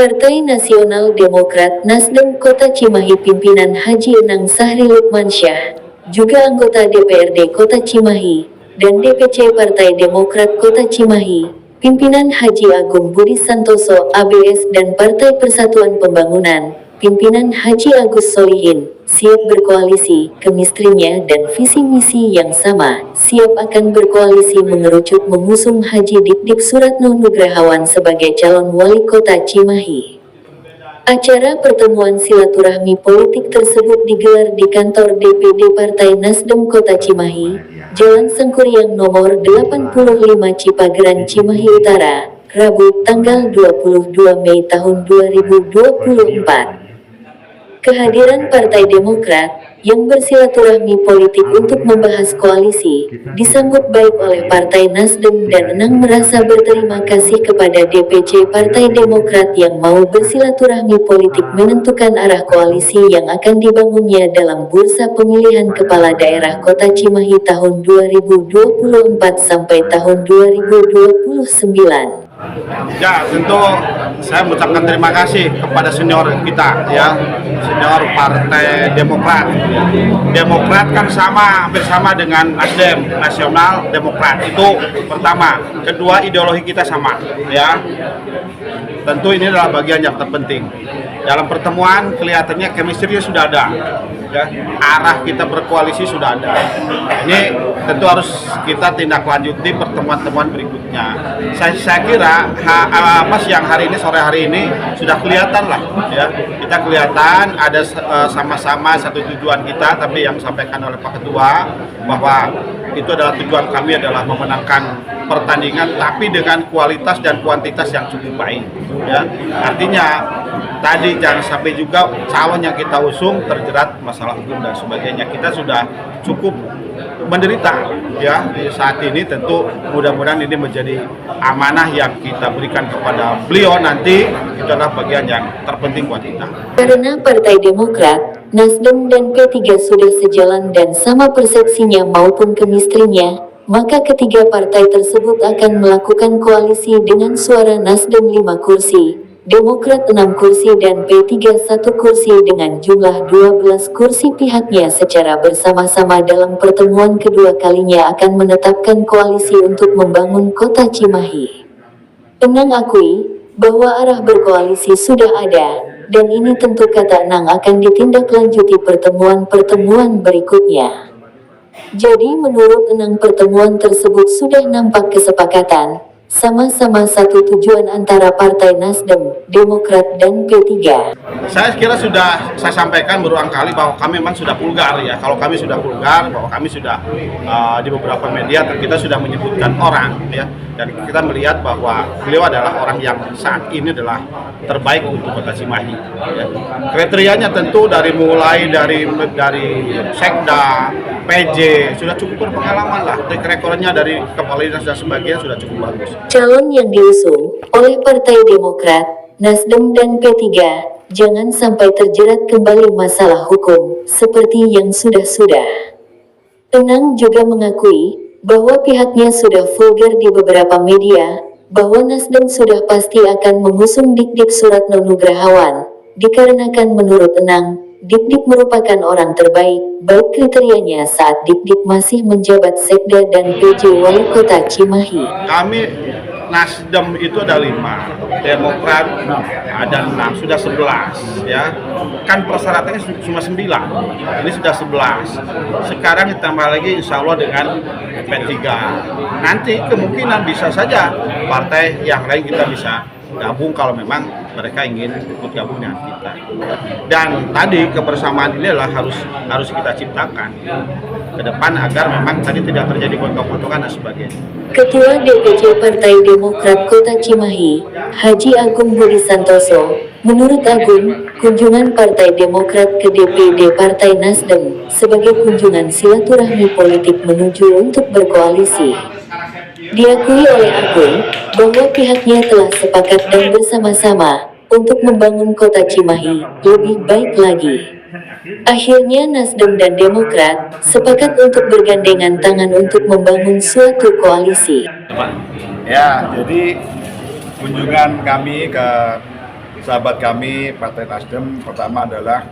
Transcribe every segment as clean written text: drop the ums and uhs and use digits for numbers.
Partai Nasional Demokrat Nasdem Kota Cimahi pimpinan Haji Enang Sahri Lukmansyah, juga anggota DPRD Kota Cimahi, dan DPC Partai Demokrat Kota Cimahi, pimpinan Haji Agung Budi Santoso ABS dan Partai Persatuan Pembangunan, pimpinan Haji Agus Solihin, siap berkoalisi, kemistrinya dan visi misi yang sama, siap akan berkoalisi mengerucut mengusung Haji Dik-Dik Suratno Nugrahawan sebagai calon wali kota Cimahi. Acara pertemuan silaturahmi politik tersebut digelar di kantor DPD Partai Nasdem Kota Cimahi, Jalan Sangkuriang nomor 85 Cipageran Cimahi Utara, Rabu tanggal 22 Mei tahun 2024. Kehadiran Partai Demokrat yang bersilaturahmi politik untuk membahas koalisi disambut baik oleh Partai Nasdem dan Enang merasa berterima kasih kepada DPC Partai Demokrat yang mau bersilaturahmi politik menentukan arah koalisi yang akan dibangunnya dalam bursa pemilihan kepala daerah Kota Cimahi tahun 2024 sampai tahun 2029. Ya, tentu saya mengucapkan terima kasih kepada senior kita, ya, senior Partai Demokrat. Demokrat kan hampir sama dengan Nasdem, Nasional Demokrat, itu pertama. Kedua, ideologi kita sama, ya. Tentu ini adalah bagian yang terpenting. Dalam pertemuan kelihatannya chemistry sudah ada, ya. Arah kita berkoalisi sudah ada. Ini tentu harus kita tindak lanjuti pertemuan-pertemuan berikutnya. Saya kira siang hari ini, sore hari ini sudah kelihatan lah, ya. Kita kelihatan ada sama-sama satu tujuan kita, tapi yang disampaikan oleh Pak Ketua bahwa itu adalah tujuan kami adalah memenangkan pertandingan, tapi dengan kualitas dan kuantitas yang cukup baik, ya. Artinya tadi jangan sampai juga calon yang kita usung terjerat masalah hukum dan sebagainya. Kita sudah cukup menderita, ya, di saat ini. Tentu mudah-mudahan ini menjadi amanah yang kita berikan kepada beliau nanti. Itu adalah bagian yang terpenting buat kita. Karena Partai Demokrat, Nasdem dan P3 sudah sejalan dan sama persepsinya maupun kemistrinya, maka ketiga partai tersebut akan melakukan koalisi dengan suara Nasdem 5 kursi, Demokrat 6 kursi dan P3 1 kursi dengan jumlah 12 kursi. Pihaknya secara bersama-sama dalam pertemuan kedua kalinya akan menetapkan koalisi untuk membangun kota Cimahi. Enang akui bahwa arah berkoalisi sudah ada, dan ini tentu kata Enang akan ditindaklanjuti pertemuan-pertemuan berikutnya. Jadi menurut Enang pertemuan tersebut sudah nampak kesepakatan, sama-sama satu tujuan antara Partai Nasdem, Demokrat dan P3. Saya kira sudah saya sampaikan berulang kali bahwa kami memang sudah vulgar, ya. Kalau kami sudah vulgar, bahwa kami sudah di beberapa media kita sudah menyebutkan orang, ya. Dan kita melihat bahwa beliau adalah orang yang saat ini adalah terbaik untuk kota Cimahi, ya. Kriterianya tentu mulai dari Sekda, PJ, sudah cukup berpengalaman lah. Track recordnya dari kepala dinas dan sebagainya sudah cukup bagus. Calon yang diusung oleh Partai Demokrat, Nasdem dan P3 jangan sampai terjerat kembali masalah hukum seperti yang sudah-sudah. Enang juga mengakui bahwa pihaknya sudah vulgar di beberapa media bahwa Nasdem sudah pasti akan mengusung Dik-Dik Suratno Nugrahawan, dikarenakan menurut Enang, Dik-Dik merupakan orang terbaik, baik kriterianya saat Dik-Dik masih menjabat Sekda dan PJ Wali Kota Cimahi. Kami Nasdem itu ada 5, Demokrat ada 6, sudah 11, ya. Kan persyaratannya cuma 9, ini sudah 11. Sekarang ditambah lagi insya Allah dengan P3. Nanti kemungkinan bisa saja partai yang lain kita bisa gabung kalau memang mereka ingin ikut gabung dengan kita. Dan tadi kebersamaan ini adalah harus kita ciptakan ke depan agar memang tadi tidak terjadi gontok-gontokan dan sebagainya. Ketua DPC Partai Demokrat Kota Cimahi, Haji Agung Budi Santoso, menurut Agung, kunjungan Partai Demokrat ke DPD Partai Nasdem sebagai kunjungan silaturahmi politik menuju untuk berkoalisi. Diakui oleh Agung bahwa pihaknya telah sepakat dan bersama-sama untuk membangun kota Cimahi lebih baik lagi. Akhirnya Nasdem dan Demokrat sepakat untuk bergandengan tangan untuk membangun suatu koalisi. Ya, jadi kunjungan kami ke sahabat kami Partai Nasdem, pertama adalah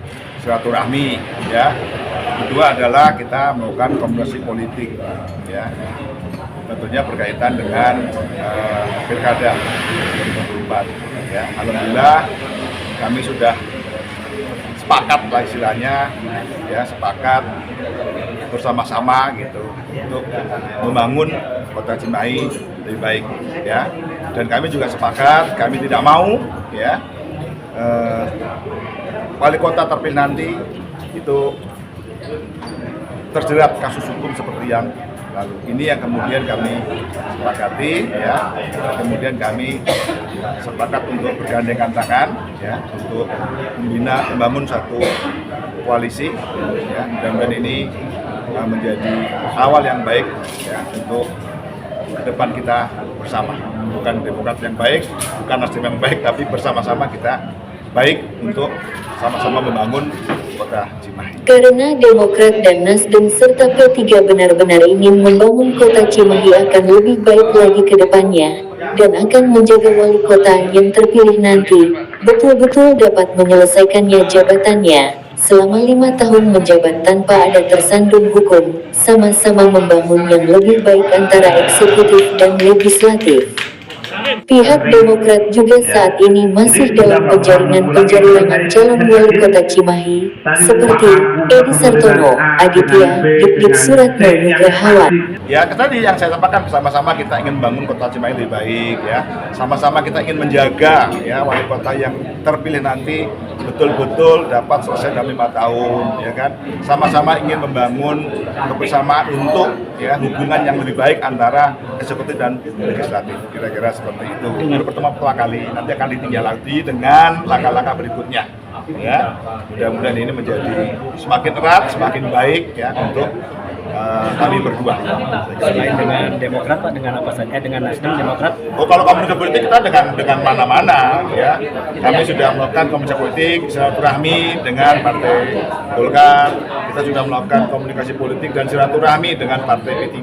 silaturahmi, ya. Kedua adalah kita melakukan komunikasi politik, ya. Tentunya berkaitan dengan pilkada 2024. Ya, alhamdulillah kami sudah sepakat lah istilahnya, ya, sepakat bersama-sama gitu untuk membangun Kota Cimahi lebih baik, ya. Dan kami juga sepakat, kami tidak mau, ya, wali kota terpilih nanti itu terjerat kasus hukum seperti yang lalu. Ini yang kemudian kami sepakati, ya. Kemudian kami sepakat untuk bergandengan tangan, ya, untuk membangun satu koalisi, ya. Mudah-mudahan ini menjadi awal yang baik, ya, untuk ke depan kita bersama. Bukan Demokrat yang baik, bukan Nasdem yang baik, tapi bersama-sama kita baik untuk sama-sama membangun Kota Cimahi. Karena Demokrat dan Nasdem serta P3 benar-benar ingin membangun Kota Cimahi akan lebih baik lagi ke depannya, dan akan menjaga wali kota yang terpilih nanti betul-betul dapat menyelesaikannya jabatannya selama 5 tahun menjabat tanpa ada tersandung hukum, sama-sama membangun yang lebih baik antara eksekutif dan legislatif. Pihak Demokrat juga saat ini masih dalam penjaringan calon wali kota Cimahi, seperti Edi Sartono, Aditya, Dik Suratno Nugrahawan. Ya, tadi yang saya sampaikan, bersama-sama kita ingin membangun Kota Cimahi lebih baik, ya. Sama-sama kita ingin menjaga, ya, wali kota yang terpilih nanti betul-betul dapat selesai dalam 5 tahun, ya kan. Sama-sama ingin membangun kebersamaan untuk, ya, hubungan yang lebih baik antara eksekutif dan legislatif. Kira-kira seperti itu. Baru pertemuan pertama kali, nanti akan ditinjau lagi dengan langkah-langkah berikutnya, ya. Mudah-mudahan ini menjadi semakin erat, semakin baik, ya, untuk kami berdua. Selain dengan Demokrat, Pak, dengan apa saja? Dengan Nasdem, Demokrat? Oh, kalau komunikasi politik kita dengan mana-mana, ya. Kami sudah melakukan komunikasi politik, silaturahmi dengan Partai Golkar. Kita sudah melakukan komunikasi politik dan silaturahmi dengan Partai P3,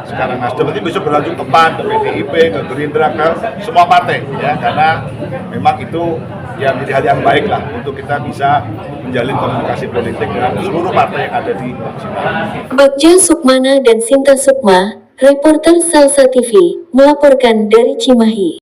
sekarang Nasdem. Nanti besok berlanjut ke PAN, ke PDIP, ke Gerindra, ke semua partai, ya. Karena memang itu ya menjadi hal yang baik lah untuk kita bisa menjalin komunikasi politik dengan seluruh partai yang ada di Cimahi. Bagja Sukmana dan Sinta Sukma, reporter Salsa TV, melaporkan dari Cimahi.